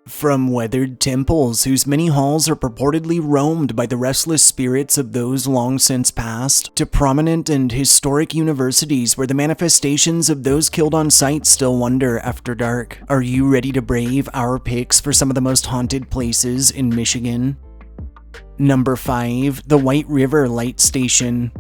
From weathered temples whose many halls are purportedly roamed by the restless spirits of those long since passed, to prominent and historic universities where the manifestations of those killed on sight still wander after dark. Are you ready to brave our picks for some of the most haunted places in Michigan? Number 5. The White River Light Station.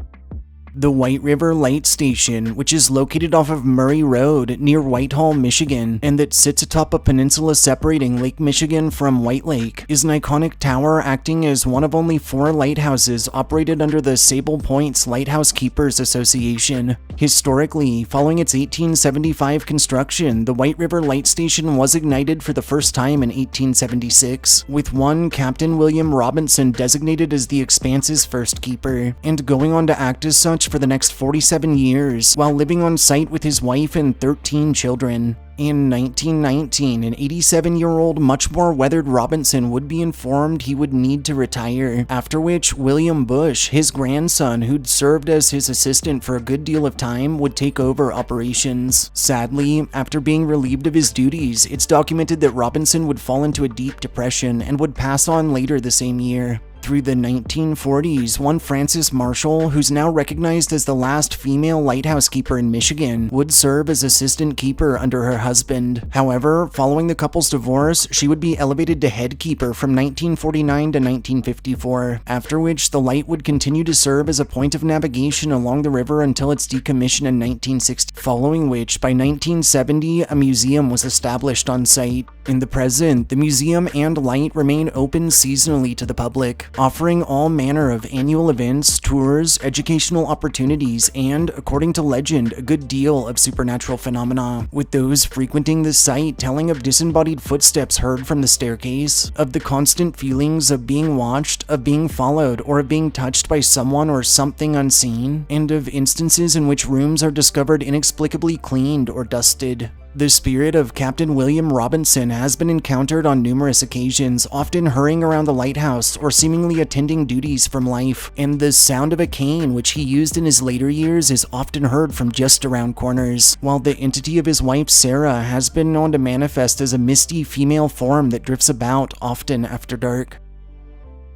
The White River Light Station, which is located off of Murray Road near Whitehall, Michigan, and that sits atop a peninsula separating Lake Michigan from White Lake, is an iconic tower acting as one of only 4 lighthouses operated under the Sable Point's Lighthouse Keepers Association. Historically, following its 1875 construction, the White River Light Station was ignited for the first time in 1876, with one Captain William Robinson designated as the expanse's first keeper, and going on to act as such for the next 47 years, while living on site with his wife and 13 children. In 1919, an 87-year-old, much more weathered Robinson would be informed he would need to retire, after which William Bush, his grandson, who'd served as his assistant for a good deal of time, would take over operations. Sadly, after being relieved of his duties, it's documented that Robinson would fall into a deep depression and would pass on later the same year. Through the 1940s, one Frances Marshall, who's now recognized as the last female lighthouse keeper in Michigan, would serve as assistant keeper under her husband. However, following the couple's divorce, she would be elevated to head keeper from 1949 to 1954, after which the light would continue to serve as a point of navigation along the river until its decommission in 1960, following which, by 1970, a museum was established on site. In the present, the museum and light remain open seasonally to the public, offering all manner of annual events, tours, educational opportunities, and, according to legend, a good deal of supernatural phenomena, with those frequenting the site telling of disembodied footsteps heard from the staircase, of the constant feelings of being watched, of being followed, or of being touched by someone or something unseen, and of instances in which rooms are discovered inexplicably cleaned or dusted. The spirit of Captain William Robinson has been encountered on numerous occasions, often hurrying around the lighthouse or seemingly attending duties from life, and the sound of a cane which he used in his later years is often heard from just around corners, while the entity of his wife Sarah has been known to manifest as a misty female form that drifts about often after dark.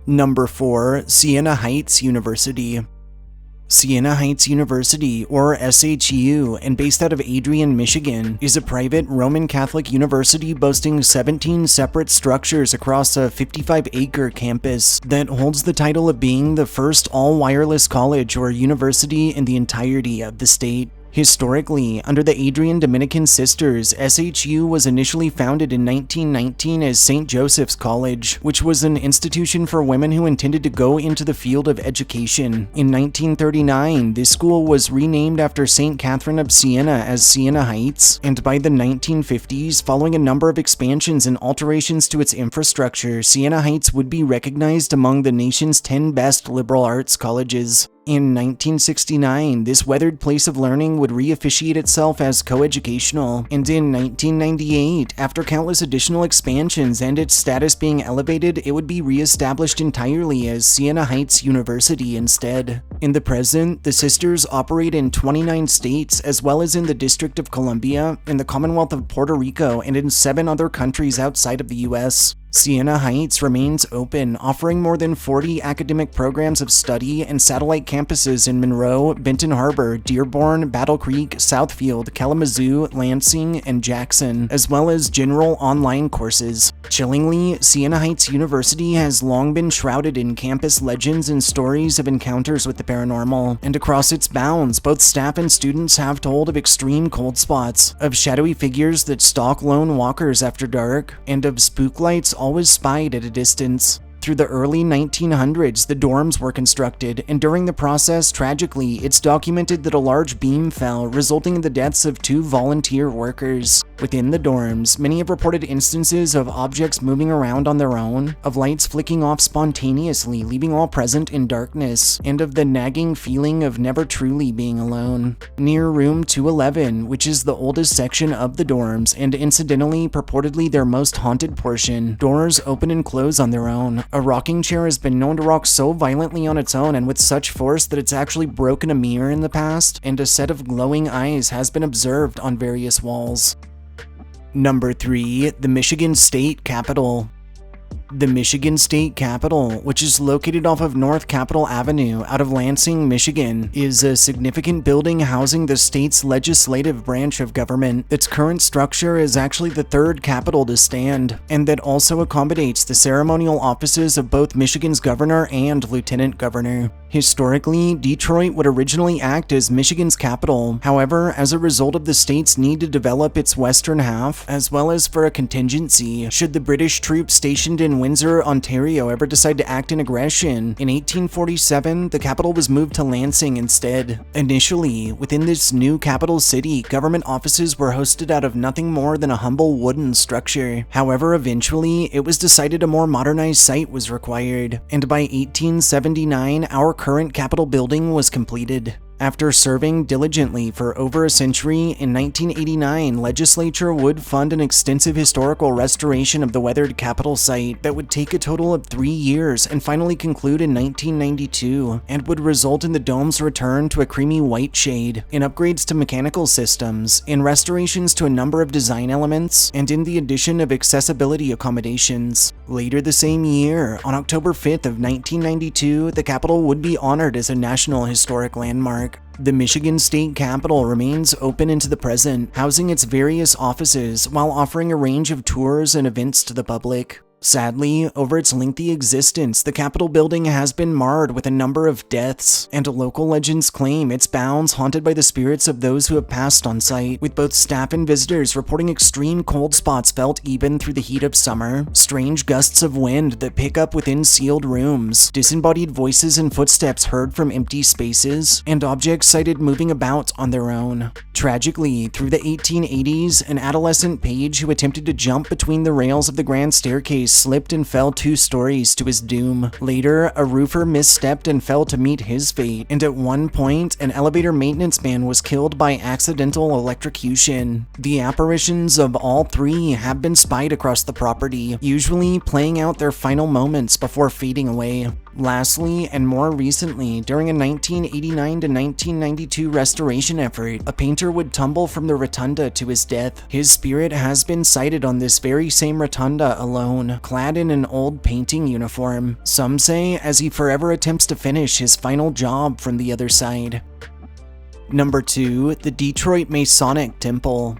Number 4. Siena Heights University. Siena Heights University, or SHU, and based out of ADRIAN, Michigan, is a private Roman Catholic university boasting 17 separate structures across a 55-acre campus that holds the title of being the first all-wireless college or university in the entirety of the state. Historically, under the Adrian Dominican Sisters, SHU was initially founded in 1919 as St. Joseph's College, which was an institution for women who intended to go into the field of education. In 1939, this school was renamed after St. Catherine of Siena as Siena Heights, and by the 1950s, following a number of expansions and alterations to its infrastructure, Siena Heights would be recognized among the nation's 10 best liberal arts colleges. In 1969, this weathered place of learning would reofficiate itself as coeducational, and in 1998, after countless additional expansions and its status being elevated, it would be re-established entirely as Siena Heights University instead. In the present, the sisters operate in 29 states, as well as in the District of Columbia, in the Commonwealth of Puerto Rico, and in 7 other countries outside of the US. Siena Heights remains open, offering more than 40 academic programs of study and satellite campuses in Monroe, Benton Harbor, Dearborn, Battle Creek, Southfield, Kalamazoo, Lansing, and Jackson, as well as general online courses. Chillingly, Siena Heights University has long been shrouded in campus legends and stories of encounters with the paranormal, and across its bounds, both staff and students have told of extreme cold spots, of shadowy figures that stalk lone walkers after dark, and of spook lights always spied at a distance. Through the early 1900s, the dorms were constructed, and during the process, tragically, it's documented that a large beam fell, resulting in the deaths of 2 volunteer workers. Within the dorms, many have reported instances of objects moving around on their own, of lights flicking off spontaneously, leaving all present in darkness, and of the nagging feeling of never truly being alone. Near room 211, which is the oldest section of the dorms, and incidentally, purportedly their most haunted portion, doors open and close on their own. A rocking chair has been known to rock so violently on its own and with such force that it's actually broken a mirror in the past, and a set of glowing eyes has been observed on various walls. Number 3. The Michigan State Capitol. The Michigan State Capitol, which is located off of North Capitol Avenue out of Lansing, Michigan, is a significant building housing the state's legislative branch of government. Its current structure is actually the third capitol to stand, and that also accommodates the ceremonial offices of both Michigan's governor and lieutenant governor. Historically, Detroit would originally act as Michigan's capital. However, as a result of the state's need to develop its western half, as well as for a contingency should the British troops stationed in Windsor, Ontario ever decide to act in aggression, in 1847, the capital was moved to Lansing instead. Initially, within this new capital city, government offices were hosted out of nothing more than a humble wooden structure. However, eventually, it was decided a more modernized site was required, and by 1879, our current Capitol building was completed. After serving diligently for over a century, in 1989, legislature would fund an extensive historical restoration of the weathered Capitol site that would take a total of 3 years and finally conclude in 1992, and would result in the dome's return to a creamy white shade, in upgrades to mechanical systems, in restorations to a number of design elements, and in the addition of accessibility accommodations. Later the same year, on October 5th of 1992, the Capitol would be honored as a National Historic Landmark. The Michigan State Capitol remains open into the present, housing its various offices while offering a range of tours and events to the public. Sadly, over its lengthy existence, the Capitol building has been marred with a number of deaths, and local legends claim its bounds haunted by the spirits of those who have passed on site, with both staff and visitors reporting extreme cold spots felt even through the heat of summer, strange gusts of wind that pick up within sealed rooms, disembodied voices and footsteps heard from empty spaces, and objects sighted moving about on their own. Tragically, through the 1880s, an adolescent page who attempted to jump between the rails of the grand staircase slipped and fell 2 stories to his doom. Later, a roofer misstepped and fell to meet his fate, and at one point, an elevator maintenance man was killed by accidental electrocution. The apparitions of all 3 have been spied across the property, usually playing out their final moments before fading away. Lastly, and more recently, during a 1989 to 1992 restoration effort, a painter would tumble from the rotunda to his death. His spirit has been sighted on this very same rotunda alone, clad in an old painting uniform. Some say as he forever attempts to finish his final job from the other side. Number 2. The Detroit Masonic Temple.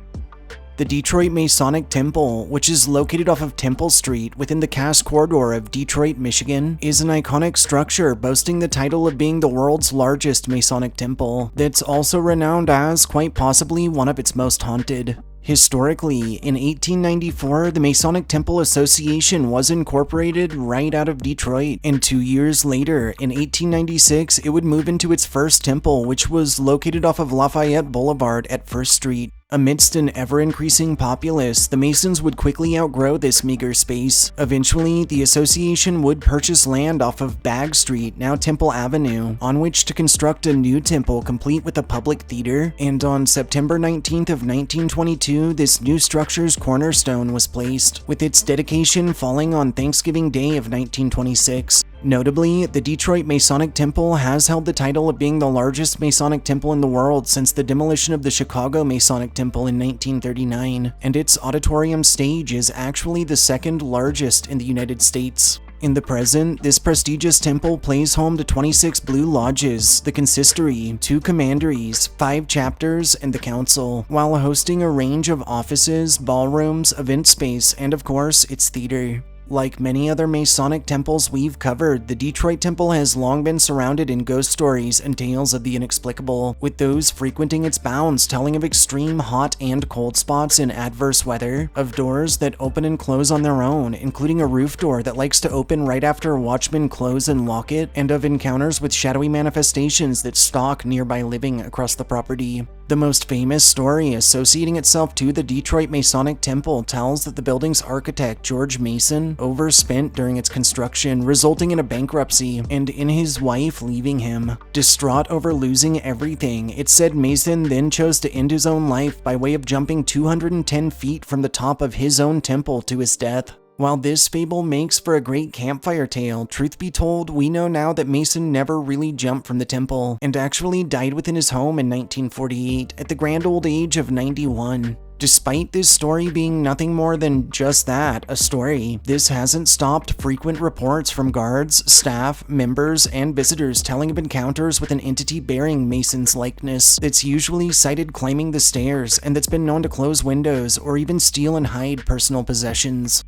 The Detroit Masonic Temple, which is located off of Temple Street within the Cass Corridor of Detroit, Michigan, is an iconic structure boasting the title of being the world's largest Masonic temple, that's also renowned as, quite possibly, one of its most haunted. Historically, in 1894, the Masonic Temple Association was incorporated right out of Detroit, and 2 years later, in 1896, it would move into its first temple, which was located off of Lafayette Boulevard at 1st Street. Amidst an ever-increasing populace, the Masons would quickly outgrow this meager space. Eventually, the association would purchase land off of Bag Street, now Temple Avenue, on which to construct a new temple complete with a public theater, and on September 19th of 1922, this new structure's cornerstone was placed, with its dedication falling on Thanksgiving Day of 1926. Notably, the Detroit Masonic Temple has held the title of being the largest Masonic temple in the world since the demolition of the Chicago Masonic Temple in 1939, and its auditorium stage is actually the second largest in the United States. In the present, this prestigious temple plays home to 26 Blue Lodges, the Consistory, 2 Commanderies, 5 chapters, and the Council, while hosting a range of offices, ballrooms, event space, and of course, its theater. Like many other Masonic temples we've covered, the Detroit Temple has long been surrounded in ghost stories and tales of the inexplicable, with those frequenting its bounds telling of extreme hot and cold spots in adverse weather, of doors that open and close on their own, including a roof door that likes to open right after watchmen close and lock it, and of encounters with shadowy manifestations that stalk nearby living across the property. The most famous story associating itself to the Detroit Masonic Temple tells that the building's architect, George Mason, overspent during its construction, resulting in a bankruptcy, and in his wife leaving him. Distraught over losing everything, it's said Mason then chose to end his own life by way of jumping 210 feet from the top of his own temple to his death. While this fable makes for a great campfire tale, truth be told, we know now that Mason never really jumped from the temple, and actually died within his home in 1948 at the grand old age of 91. Despite this story being nothing more than just that, a story, this hasn't stopped frequent reports from guards, staff, members, and visitors telling of encounters with an entity bearing Mason's likeness that's usually sighted climbing the stairs and that's been known to close windows or even steal and hide personal possessions.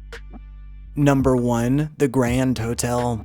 Number 1. The Grand Hotel.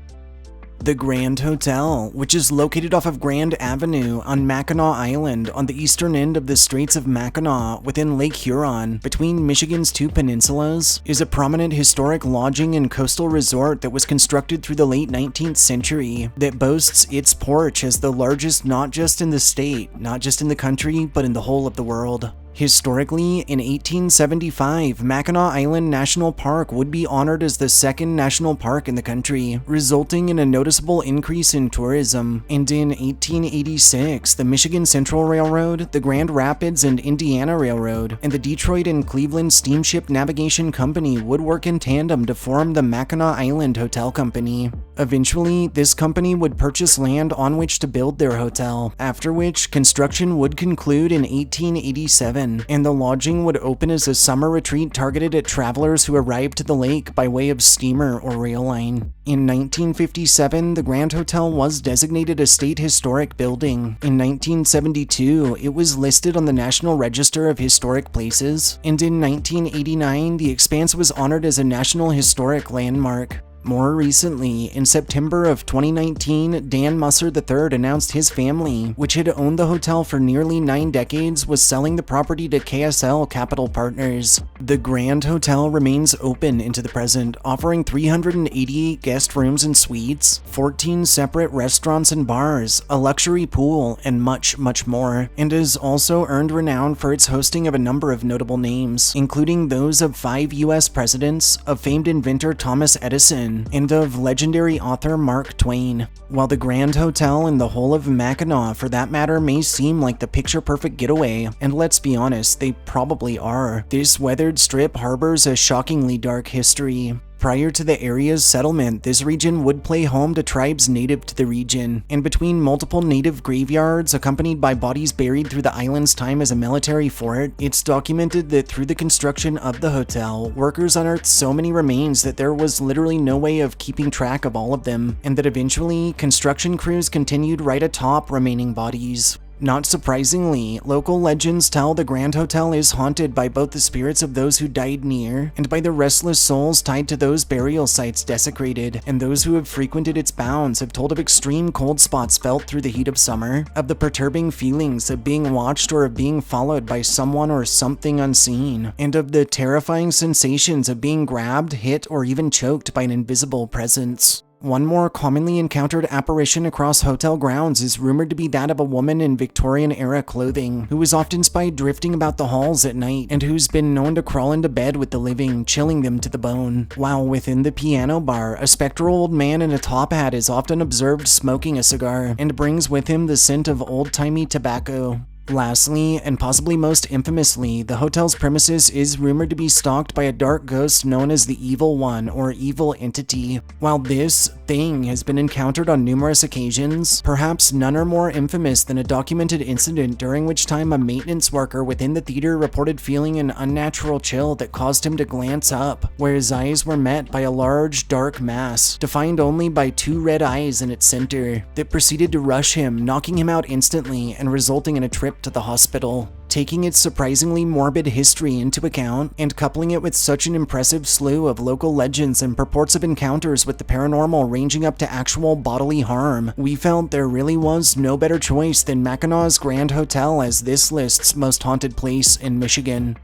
The Grand Hotel, which is located off of Grand Avenue on Mackinac Island on the eastern end of the Straits of Mackinac within Lake Huron, between Michigan's two peninsulas, is a prominent historic lodging and coastal resort that was constructed through the late 19th century that boasts its porch as the largest not just in the state, not just in the country, but in the whole of the world. Historically, in 1875, Mackinac Island National Park would be honored as the second national park in the country, resulting in a noticeable increase in tourism. And in 1886, the Michigan Central Railroad, the Grand Rapids and Indiana Railroad, and the Detroit and Cleveland Steamship Navigation Company would work in tandem to form the Mackinac Island Hotel Company. Eventually, this company would purchase land on which to build their hotel, after which construction would conclude in 1887. And the lodging would open as a summer retreat targeted at travelers who arrived to the lake by way of steamer or rail line. In 1957, the Grand Hotel was designated a state historic building. In 1972, it was listed on the National Register of Historic Places, and in 1989, the expanse was honored as a National Historic Landmark. More recently, in September of 2019, Dan Musser III announced his family, which had owned the hotel for nearly 9 decades, was selling the property to KSL Capital Partners. The Grand Hotel remains open into the present, offering 388 guest rooms and suites, 14 separate restaurants and bars, a luxury pool, and much, much more, and has also earned renown for its hosting of a number of notable names, including those of 5 U.S. presidents, of famed inventor Thomas Edison, and of legendary author Mark Twain. While the Grand Hotel and the whole of Mackinac, for that matter, may seem like the picture-perfect getaway, and let's be honest, they probably are, this weathered strip harbors a shockingly dark history. Prior to the area's settlement, this region would play home to tribes native to the region, and between multiple native graveyards accompanied by bodies buried through the island's time as a military fort, it's documented that through the construction of the hotel, workers unearthed so many remains that there was literally no way of keeping track of all of them, and that eventually, construction crews continued right atop remaining bodies. Not surprisingly, local legends tell the Grand Hotel is haunted by both the spirits of those who died near and by the restless souls tied to those burial sites desecrated, and those who have frequented its bounds have told of extreme cold spots felt through the heat of summer, of the perturbing feelings of being watched or of being followed by someone or something unseen, and of the terrifying sensations of being grabbed, hit, or even choked by an invisible presence. One more commonly encountered apparition across hotel grounds is rumored to be that of a woman in Victorian-era clothing, who is often spied drifting about the halls at night, and who's been known to crawl into bed with the living, chilling them to the bone. While within the piano bar, a spectral old man in a top hat is often observed smoking a cigar, and brings with him the scent of old-timey tobacco. Lastly, and possibly most infamously, the hotel's premises is rumored to be stalked by a dark ghost known as the Evil One or Evil Entity. While this thing has been encountered on numerous occasions, perhaps none are more infamous than a documented incident during which time a maintenance worker within the theater reported feeling an unnatural chill that caused him to glance up, where his eyes were met by a large, dark mass, defined only by 2 red eyes in its center, that proceeded to rush him, knocking him out instantly and resulting in a trip to the hospital. Taking its surprisingly morbid history into account, and coupling it with such an impressive slew of local legends and purports of encounters with the paranormal ranging up to actual bodily harm, we felt there really was no better choice than Mackinac's Grand Hotel as this list's most haunted place in Michigan.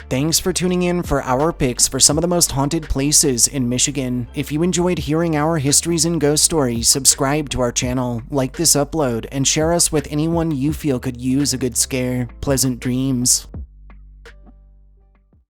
Thanks for tuning in for our picks for some of the most haunted places in Michigan. If you enjoyed hearing our histories and ghost stories, subscribe to our channel, like this upload, and share us with anyone you feel could use a good scare. Pleasant dreams.